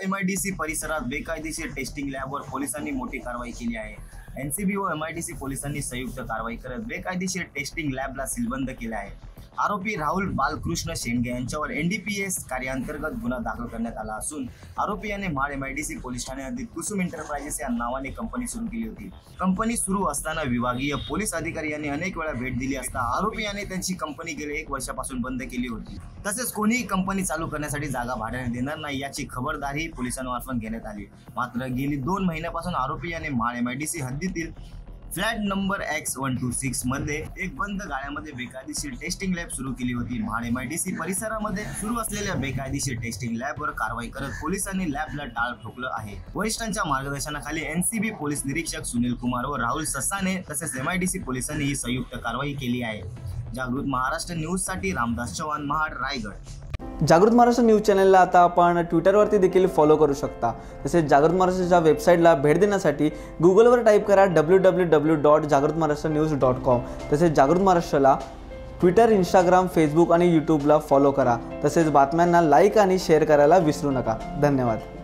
MIDC परिसरात बेकायदेशीर testing लॅबवर पोलिसांनी मोठी कारवाई केली आहे। NCB व MIDC पोलिसांनी संयुक्त कारवाई करत बेकायदेशीर टेस्टिंग लॅबला सीलबंद केले आहे। आरोपी राहुल बालकृष्ण शेंडगे यांच्यावर NDPS कार्याअंतर्गत गुन्हा दाखल करण्यात आला असून आरोपी याने महाड MIDC पोलीस ठाणे हद्दीत कुसुम एंटरप्राइजेस या नावाने कंपनी सुरू केली होती। कंपनी सुरू असताना विभागीय पोलीस अधिकारी यांनी अनेक वेळा भेट दिली असता आरोपी याने त्यांची कंपनी गेल्या 1 वर्षापासून बंद केली होती। तसेच कोणीही कंपनी चालू करण्यासाठी जागा भाड्याने देणार नाही याची खबरदारी पोलिसांमार्फत घेण्यात आली। मात्र गेली 2 महिन्यापासून आरोपी याने महाड MIDC हद्दीतील फ्लॅट नंबर X126 मध्ये एक बंद गाळ्यामध्ये बेकायदेशीर टेस्टिंग लॅब सुरू केली होती। महाड MIDC परिसरामध्ये सुरू असलेल्या बेकायदेशीर टेस्टिंग लॅबवर कारवाई करत पोलिसांनी लॅबला टाळ ठोकलं आहे। वरिष्ठांच्या मार्गदर्शनाखाली NCB पोलीस निरीक्षक सुनील कुमार व राहुल ससाने तसेच MIDC पोलिसांनी ही संयुक्त कारवाई केली आहे। जागृत महाराष्ट्र न्यूज साठी रामदास चव्हाण, महाड, रायगड। जागृत महाराष्ट्र न्यूज चॅनलला आता आपण ट्विटरवरती देखील फॉलो करू शकता। तसेच जागृत महाराष्ट्राच्या वेबसाईटला भेट देण्यासाठी गुगलवर टाईप करा www.jagrutmaharashtranews.com। तसेच जागृत महाराष्ट्राला ट्विटर, इंस्टाग्राम, फेसबुक आणि यूट्यूबला फॉलो करा। तसेच बातम्यांना लाईक आणि शेअर करायला विसरू नका। धन्यवाद।